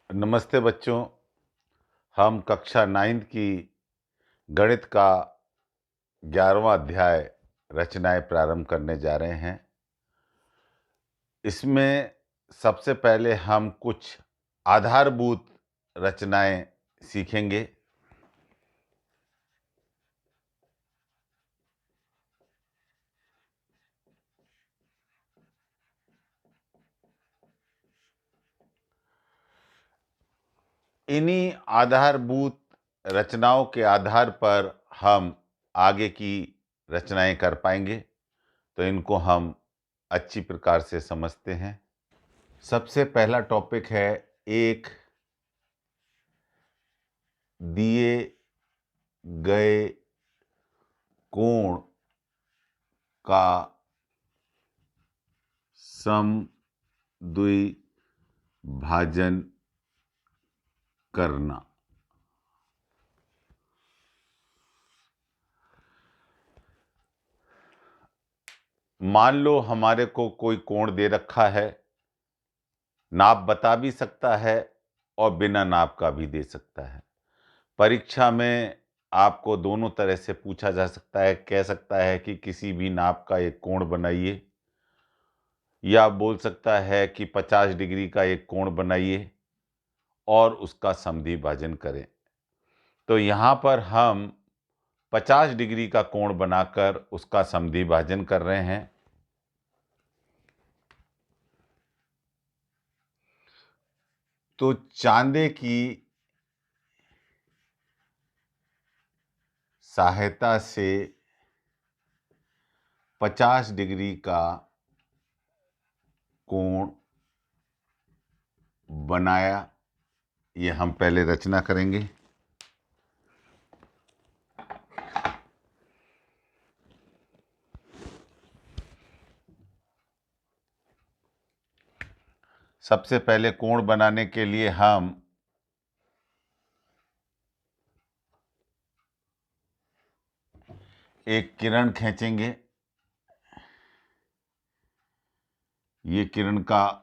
नमस्ते बच्चों। हम कक्षा 9th की गणित का 11वां अध्याय रचनाएं प्रारंभ करने जा रहे हैं। इसमें सबसे पहले हम कुछ आधारभूत रचनाएं सीखेंगे। इन्हीं आधारभूत रचनाओं के आधार पर हम आगे की रचनाएं कर पाएंगे, तो इनको हम अच्छी प्रकार से समझते हैं। सबसे पहला टॉपिक है एक दिए गए कोण का समद्विभाजन करना। मान लो हमारे को कोई कोण दे रखा है, नाप बता भी सकता है और बिना नाप का भी दे सकता है। परीक्षा में आपको दोनों तरह से पूछा जा सकता है, कह सकता है कि किसी भी नाप का एक कोण बनाइए, या बोल सकता है कि 50 डिग्री का एक कोण बनाइए और उसका समद्विभाजन करें। तो यहाँ पर हम 50 डिग्री का कोण बनाकर उसका समद्विभाजन कर रहे हैं। तो चांदे की सहायता से 50 डिग्री का कोण बनाया, ये हम पहले रचना करेंगे। सबसे पहले कोण बनाने के लिए हम एक किरण खींचेंगे। ये किरण का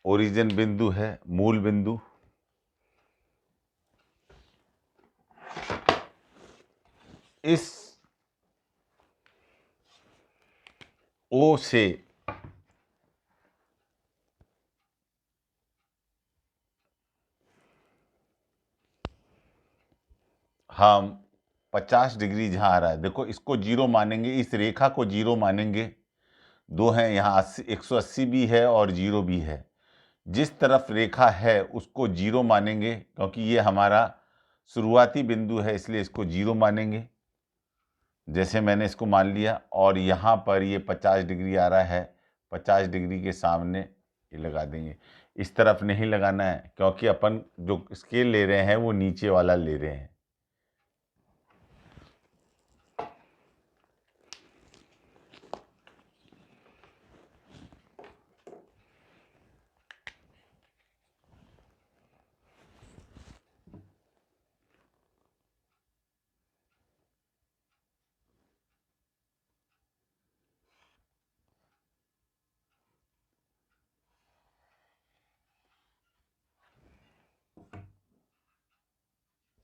ओरिजिन बिंदु है, मूल बिंदु। इस O से हम 50 डिग्री जहां आ रहा है, देखो इसको जीरो मानेंगे, इस रेखा को जीरो मानेंगे। दो हैं यहाँ, 180 भी है और जीरो भी है। जिस तरफ रेखा है उसको जीरो मानेंगे, क्योंकि ये हमारा शुरुआती बिंदु है, इसलिए इसको जीरो मानेंगे। जैसे मैंने इसको मान लिया, और यहाँ पर ये 50 डिग्री आ रहा है, 50 डिग्री के सामने ये लगा देंगे। इस तरफ नहीं लगाना है, क्योंकि अपन जो स्केल ले रहे हैं वो नीचे वाला ले रहे हैं।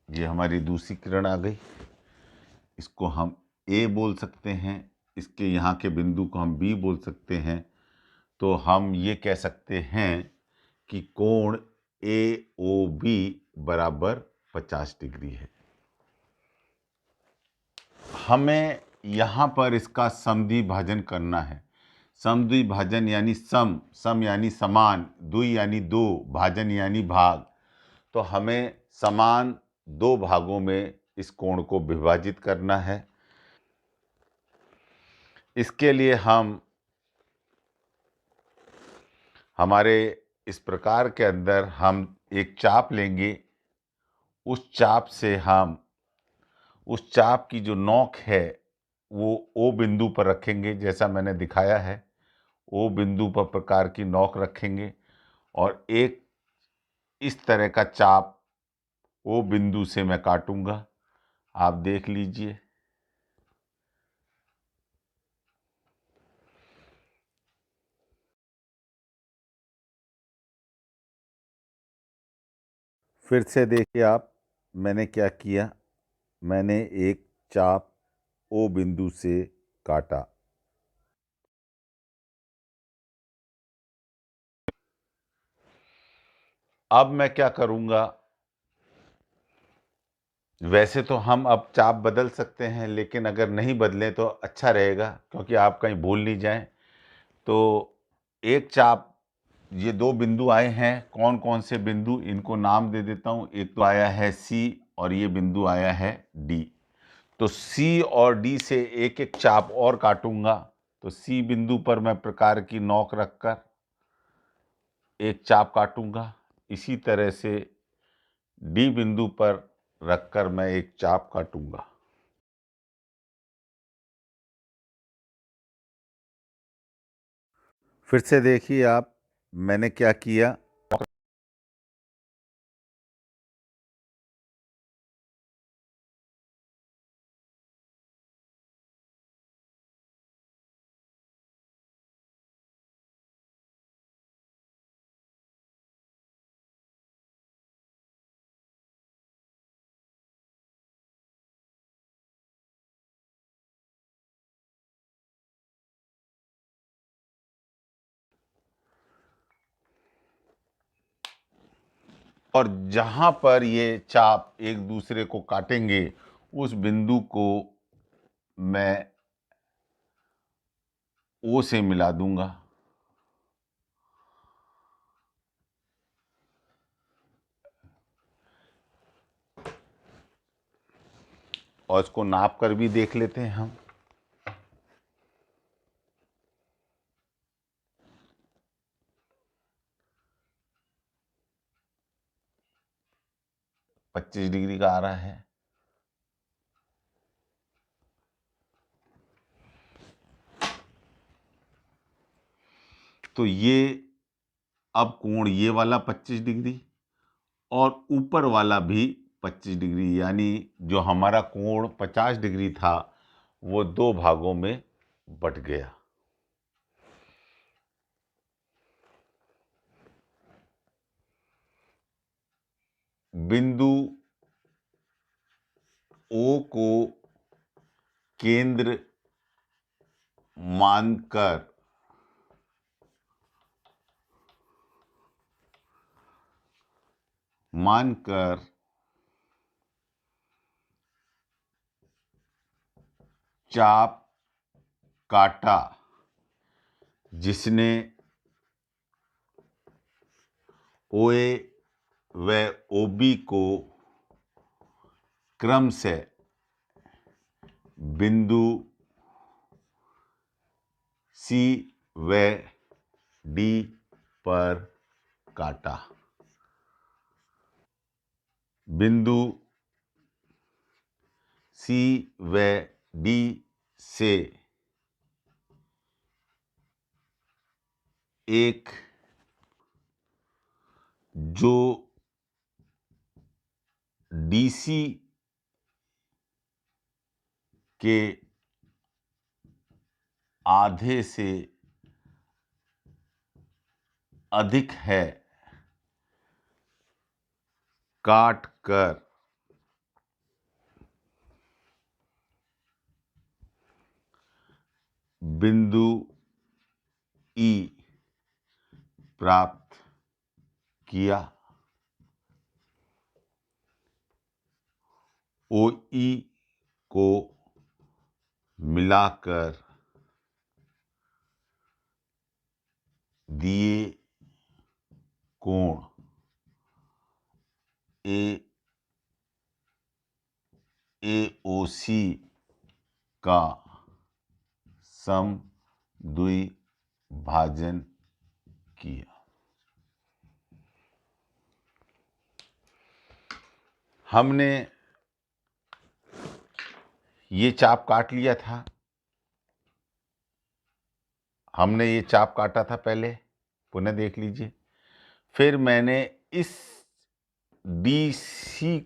ये हमारी दूसरी किरण आ गई। इसको हम ए बोल सकते हैं, इसके यहाँ के बिंदु को हम बी बोल सकते हैं। तो हम ये कह सकते हैं कि कोण ए ओ बी बराबर 50 डिग्री है। हमें यहाँ पर इसका समद्विभाजन करना है। समद्विभाजन यानी सम यानी समान, द्वि यानी दो, भाजन यानी भाग। तो हमें समान दो भागों में इस कोण को विभाजित करना है। इसके लिए हम हमारे इस प्रकार के अंदर हम एक चाप लेंगे। उस चाप से हम उस चाप की जो नोक है वो ओ बिंदु पर रखेंगे, जैसा मैंने दिखाया है। ओ बिंदु पर प्रकार की नोक रखेंगे और एक इस तरह का चाप ओ बिंदु से मैं काटूंगा। आप देख लीजिए। फिर से देखिए आप, मैंने क्या किया, मैंने एक चाप ओ बिंदु से काटा। अब मैं क्या करूंगा, वैसे तो हम अब चाप बदल सकते हैं, लेकिन अगर नहीं बदलें तो अच्छा रहेगा, क्योंकि आप कहीं भूल नहीं जाएं। तो एक चाप, ये दो बिंदु आए हैं, कौन कौन से बिंदु, इनको नाम दे देता हूं। एक तो आया है सी और ये बिंदु आया है डी। तो सी और डी से एक एक चाप और काटूंगा। तो सी बिंदु पर मैं प्रकार की नोक रखकर एक चाप काटूंगा। इसी तरह से डी बिंदु पर रखकर मैं एक चाप काटूंगा। फिर से देखिए आप, मैंने क्या किया, और जहां पर ये चाप एक दूसरे को काटेंगे उस बिंदु को मैं ओ से मिला दूंगा। और इसको नाप कर भी देख लेते हैं हम। पच्चीस डिग्री का आ रहा है। तो ये अब कोण ये वाला 25 डिग्री और ऊपर वाला भी 25 डिग्री, यानी जो हमारा कोण 50 डिग्री था वो दो भागों में बट गया। बिंदु ओ को केंद्र मानकर चाप काटा, जिसने ओए व ओबी को क्रम से बिंदु सी व डी पर काटा। बिंदु सी व डी से एक जो डीसी के आधे से अधिक है, काट कर बिंदु ई प्राप्त किया। ओ ई को मिलाकर दिए कोण AOC का समद्विभाजन किया। हमने ये चाप काट लिया था, हमने ये चाप काटा था पहले, पुनः देख लीजिए। फिर मैंने इस DC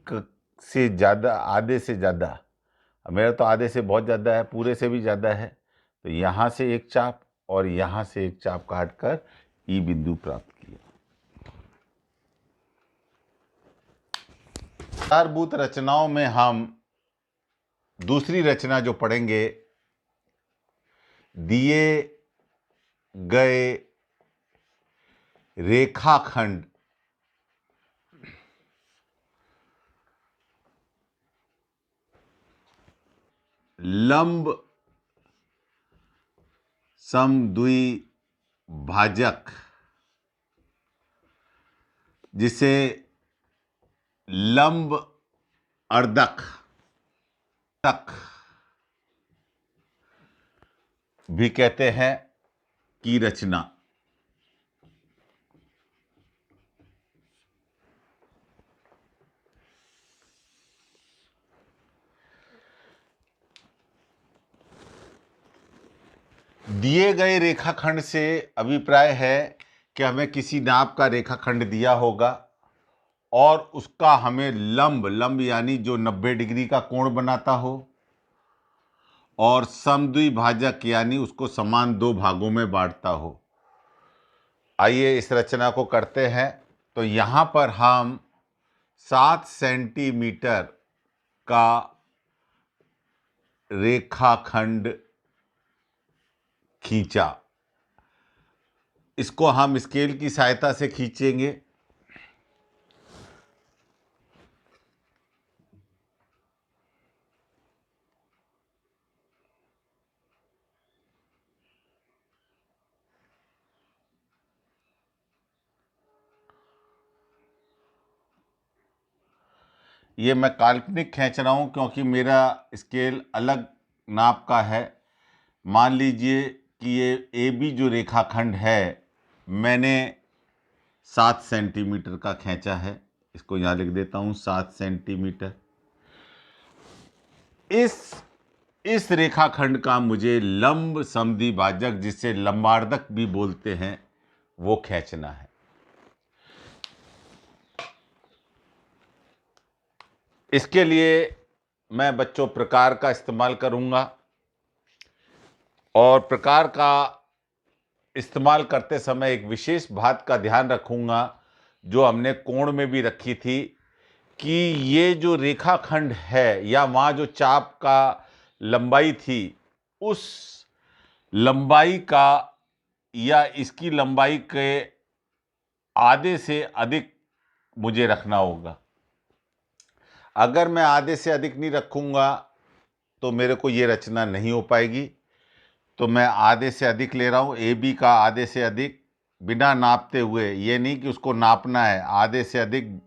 से ज़्यादा, आधे से ज़्यादा, मेरा तो आधे से बहुत ज़्यादा है, पूरे से भी ज़्यादा है, तो यहाँ से एक चाप और यहाँ से एक चाप काटकर ई बिंदु प्राप्त किया। आधारभूत रचनाओं में हम दूसरी रचना जो पढ़ेंगे, दिए गए रेखाखंड लंब समद्विभाजक, जिसे लंब अर्धक तक भी कहते हैं, की रचना। दिए गए रेखाखंड से अभिप्राय है कि हमें किसी नाप का रेखाखंड दिया होगा और उसका हमें लंब यानी जो 90 डिग्री का कोण बनाता हो, और समद्विभाजक यानी उसको समान दो भागों में बांटता हो। आइए इस रचना को करते हैं। तो यहाँ पर हम 7 सेंटीमीटर का रेखाखंड खींचा। इसको हम स्केल की सहायता से खींचेंगे। ये मैं काल्पनिक खींच रहा हूँ क्योंकि मेरा स्केल अलग नाप का है। मान लीजिए कि ये ए बी जो रेखाखंड है मैंने 7 सेंटीमीटर का खींचा है। इसको यहाँ लिख देता हूँ 7 सेंटीमीटर। इस रेखाखंड का मुझे लंब समद्विभाजक, जिसे लंबार्धक भी बोलते हैं, वो खींचना है। इसके लिए मैं बच्चों प्रकार का इस्तेमाल करूंगा, और प्रकार का इस्तेमाल करते समय एक विशेष बात का ध्यान रखूंगा जो हमने कोण में भी रखी थी, कि ये जो रेखाखंड है या वहाँ जो चाप का लंबाई थी, उस लंबाई का या इसकी लंबाई के आधे से अधिक मुझे रखना होगा। अगर मैं आधे से अधिक नहीं रखूंगा तो मेरे को ये रचना नहीं हो पाएगी। तो मैं आधे से अधिक ले रहा हूँ, ए बी का आधे से अधिक, बिना नापते हुए। ये नहीं कि उसको नापना है, आधे से अधिक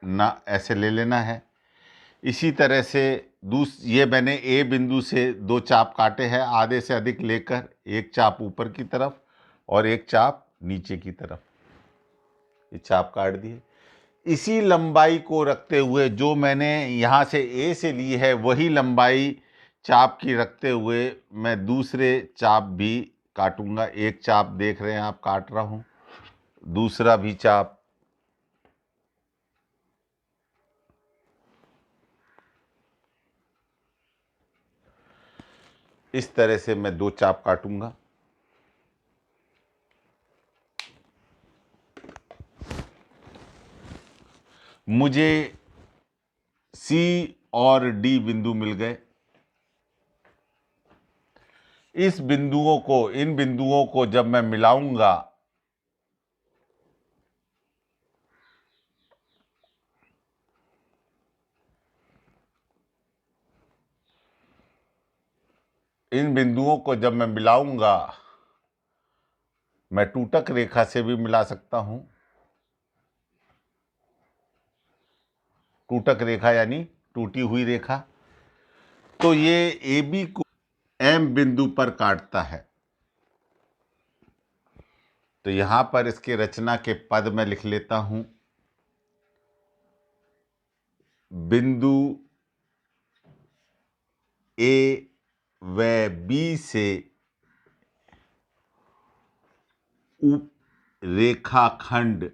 ना ऐसे ले लेना है। इसी तरह से ये मैंने ए बिंदु से 2 चाप काटे हैं, आधे से अधिक लेकर, एक चाप ऊपर की तरफ और एक चाप नीचे की तरफ, ये चाप काट दिए। इसी लंबाई को रखते हुए जो मैंने यहाँ से ए से ली है, वही लंबाई चाप की रखते हुए मैं दूसरे चाप भी काटूंगा। एक चाप देख रहे हैं आप काट रहा हूँ, दूसरा भी चाप। इस तरह से मैं 2 चाप काटूंगा। मुझे सी और डी बिंदु मिल गए। इन बिंदुओं को जब मैं मिलाऊंगा मैं टूटक रेखा से भी मिला सकता हूं। टूटक रेखा यानी टूटी हुई रेखा। तो ये ए बी को एम बिंदु पर काटता है। तो यहां पर इसके रचना के पद में लिख लेता हूं। बिंदु ए व बी से उप रेखाखंड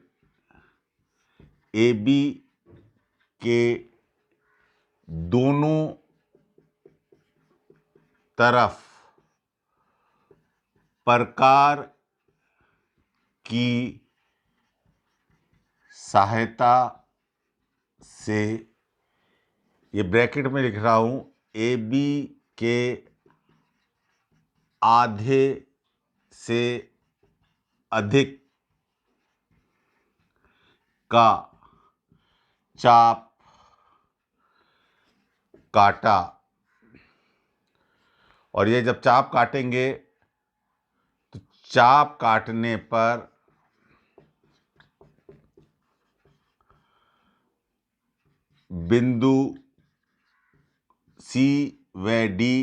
ए बी के दोनों तरफ प्रकार की सहायता से ये ब्रैकेट में लिख रहा हूं, ए बी के आधे से अधिक का चाप काटा, और ये जब चाप काटेंगे तो चाप काटने पर बिंदु सी व डी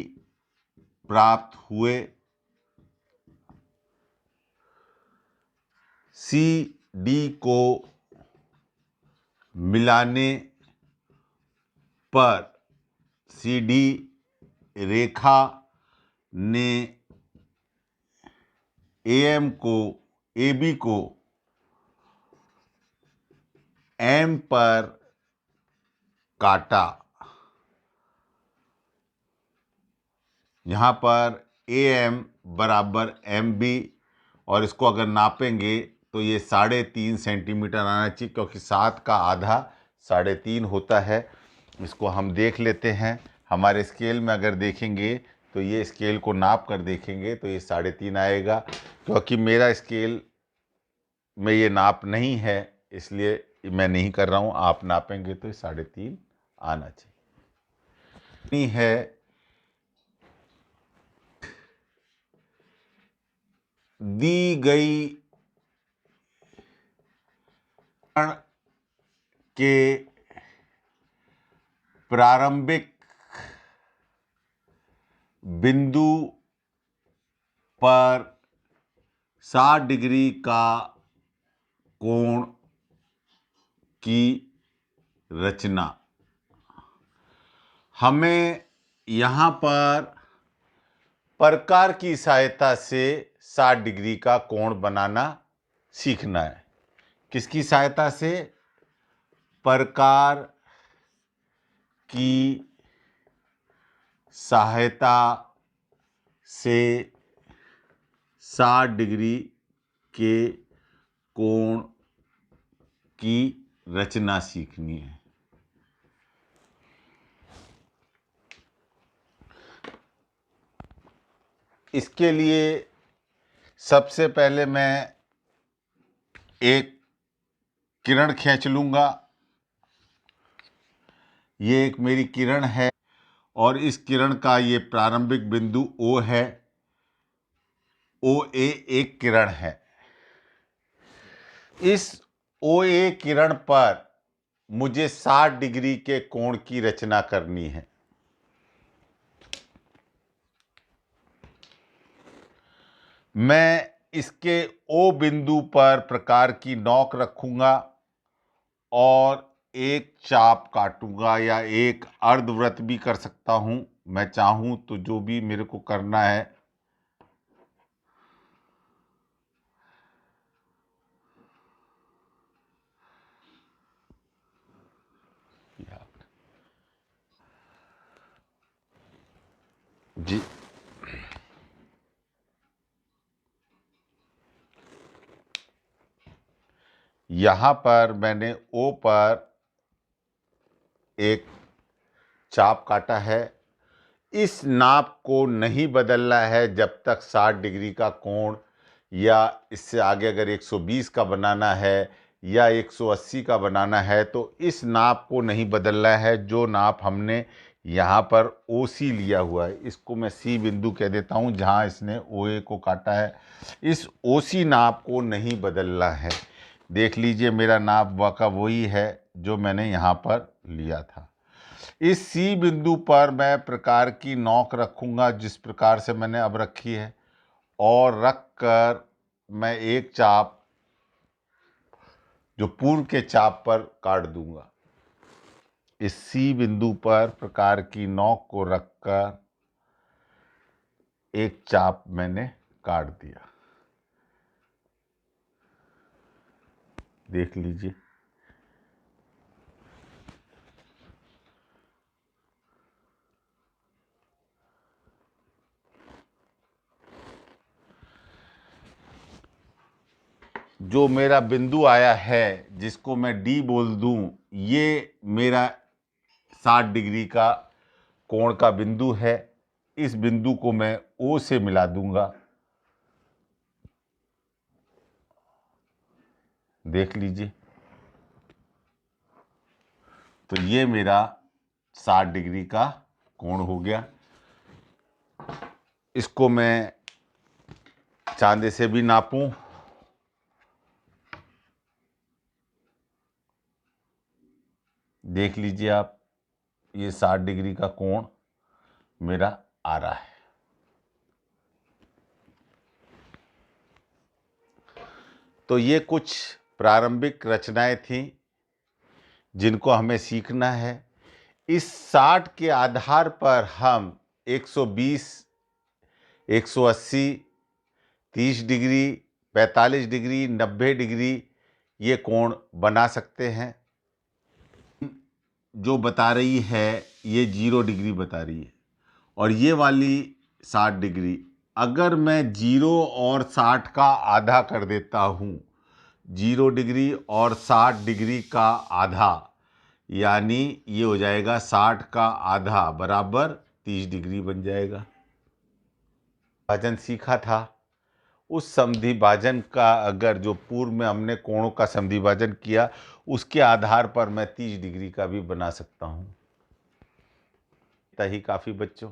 प्राप्त हुए। सी डी को मिलाने पर सी डी रेखा ने एम को ए बी को एम पर काटा। यहाँ पर ए एम बराबर एम बी, और इसको अगर नापेंगे तो ये 3.5 सेंटीमीटर आना चाहिए, क्योंकि 7 का आधा 3.5 होता है। इसको हम देख लेते हैं। हमारे स्केल में अगर देखेंगे तो ये स्केल को नाप कर देखेंगे तो ये 3.5 आएगा। क्योंकि मेरा स्केल में ये नाप नहीं है, इसलिए मैं नहीं कर रहा हूँ। आप नापेंगे तो 3.5 आना चाहिए। नहीं है दी गई के प्रारंभिक बिंदु पर 60 डिग्री का कोण की रचना। हमें यहाँ पर प्रकार की सहायता से 60 डिग्री का कोण बनाना सीखना है। किसकी सहायता से? प्रकार की सहायता से 60 डिग्री के कोण की रचना सीखनी है। इसके लिए सबसे पहले मैं एक किरण खींच लूँगा। ये एक मेरी किरण है और इस किरण का ये प्रारंभिक बिंदु O है। OA एक किरण है। इस OA किरण पर मुझे 60 डिग्री के कोण की रचना करनी है। मैं इसके O बिंदु पर प्रकार की नोक रखूंगा और एक चाप काटूंगा, या एक अर्धवृत्त भी कर सकता हूं। मैं चाहूं तो जो भी मेरे को करना है। जी, यहां पर मैंने O पर एक चाप काटा है। इस नाप को नहीं बदलना है जब तक 60 डिग्री का कोण, या इससे आगे अगर 120 का बनाना है या 180 का बनाना है तो इस नाप को नहीं बदलना है। जो नाप हमने यहाँ पर OC लिया हुआ है, इसको मैं C बिंदु कह देता हूँ जहाँ इसने OA को काटा है। इस OC नाप को नहीं बदलना है। देख लीजिए मेरा नाप वाका वही है जो मैंने यहाँ पर लिया था। इस C बिंदु पर मैं प्रकार की नोक रखूँगा जिस प्रकार से मैंने अब रखी है, और रख कर मैं एक चाप जो पूर्व के चाप पर काट दूंगा। इस C बिंदु पर प्रकार की नोक को रखकर एक चाप मैंने काट दिया। देख लीजिए। जो मेरा बिंदु आया है जिसको मैं D बोल दूं, ये मेरा 60 डिग्री का कोण का बिंदु है। इस बिंदु को मैं O से मिला दूंगा। देख लीजिए, तो ये मेरा 60 डिग्री का कोण हो गया। इसको मैं चांदे से भी नापूं। देख लीजिए आप, ये 60 डिग्री का कोण मेरा आ रहा है। तो ये कुछ प्रारंभिक रचनाएं थीं जिनको हमें सीखना है। इस 60 के आधार पर हम 120, 180, 30 डिग्री, 45 डिग्री, 90 डिग्री ये कोण बना सकते हैं। जो बता रही है ये 0 डिग्री बता रही है, और ये वाली 60 डिग्री। अगर मैं 0 और 60 का आधा कर देता हूँ, 0 डिग्री और 60 डिग्री का आधा, यानी ये हो जाएगा 60 का आधा बराबर 30 डिग्री बन जाएगा। भाजन सीखा था, उस समद्वि भाजन का अगर जो पूर्व में हमने कोणों का समद्वि भाजन किया उसके आधार पर मैं 30 डिग्री का भी बना सकता हूँ। इतना ही काफ़ी बच्चों।